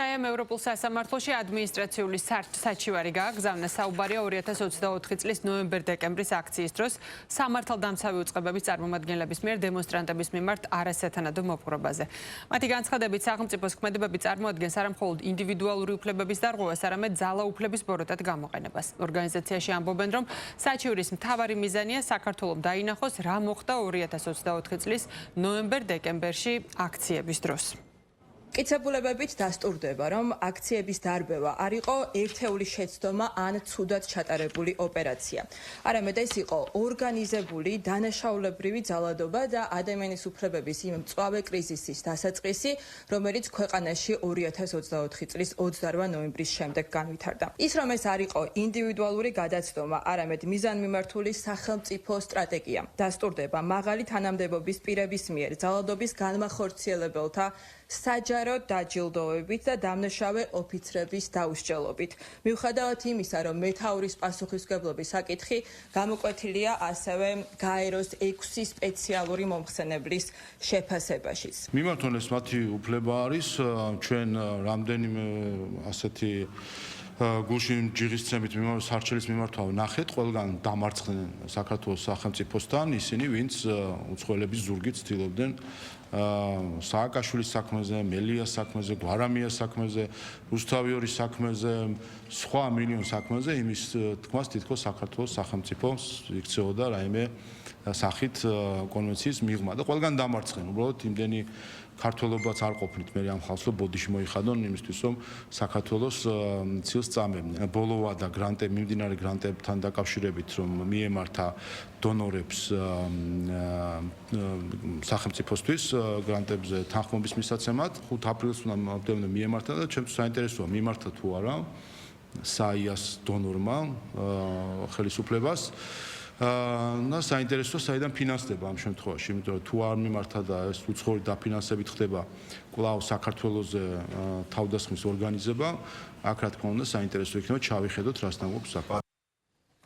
საემ ევროპულ სასამართლოში ადმინისტრაციული საჩივარი გააგზავნა საუბარია 2024 წლის ნოემბერ-დეკემბრის აქციის დროს სამართალდამცავი უწყებების წარმომადგენლების მიერ დემონსტრანტების მიმართ არასათანადო მოპყრობაზე. მათი განცხადებით სახელმწიფოს ქმედებები წარმოადგენს არა მხოლოდ ინდივიდუალური უფლებების დარღვევას, არამედ ძალაუფლების ბოროტად გამოყენებას. ორგანიზაციაში ამბობენ, რომ საჩივრის მთავარი მიზანია საქართველოს დაინახოს რა მოხდა 2024 წლის ნოემბერ-დეკემბერში აქციების დროს. კიცებულებებით დასტურდება, რომ აქციების დარბევა არ იყო ერთეული შეცდომა ან ცუდად ჩატარებული ოპერაცია. არამედ ეს იყო ორგანიზებული დანაშაულებრივი ძალადობა და ადამიანის უფლებების იმ მწვავე კრიზისის დასაწყისი, რომელიც ქვეყანაში 2024 წლის 28 ნოემბრის შემდეგ განვითარდა. ის რომ ეს არ იყო ინდივიდუალური გადაცდომა, არამედ მიზანმიმართული სახელმწიფო სტრატეგია. დასტურდება მაღალი თანამდებობის პირების მიერ ძალადობის განმახორციელებელთა საჯარო დაჯილდოებით და დამნაშავე ოფიცრების დაუსჯელობით. მიუხედავად იმისა, რომ მეთაურის პასუხისმგებლობის საკითხი გამოკვეთილია ასევე გაეროს 6 სპეციალური მომხსენებლის შეფასებაშიც. მიმართონეს მათი უფლება არის ჩვენ რამდენიმე ასეთი გულში ჯიღისცემით სარჩელის მიმართვა ვნახეთ, ყველგან დამარცხდნენ საქართველოს სახელმწიფოსთან ისინი, ვინც უცხოელების ზურგით ცდილობდნენ სააკაშვილის საქმეზე, მელიას საქმეზე, გვარამიას საქმეზე, რუსთავიორის საქმეზე, სხვა მილიონ საქმეზე იმის თქმას თითქოს საქართველოს სახელმწიფო იქცეოდა რაიმე სახით კონვენციის მიღმა და ყველგან დამარცხდნენ. უბრალოდ იმდენი ქართველობაც არ ყოფნით მე ამ ხალხს რომ ბოდიში მოიხადონ იმისთვის რომ საქართველოს ცილს წამებდნენ. ბოლოვა და გრანტები მიმდინარე გრანტებთან დაკავშირებით რომ მიემართა დონორებს სახელმწიფოსთვის გრანტებზე თანხმობის მისაცემად 5 აპრილს უნდა მიემართა და ჩემთვის საინტერესოა მიმართა თუ არა საიას დონორმა ხელისუფლებას და საინტერესოა საიდან ფინანსდება ამ შემთხვევაში, იმიტომ რომ თუ არ მიმართა და ეს უცხოური დაფინანსებით ხდება კვლავ საქართველოზე თავდასხმის ორგანიზება, აქ რა თქმა უნდა საინტერესო იქნება ჩავიხედოთ რასთან გვაქვს საქმე.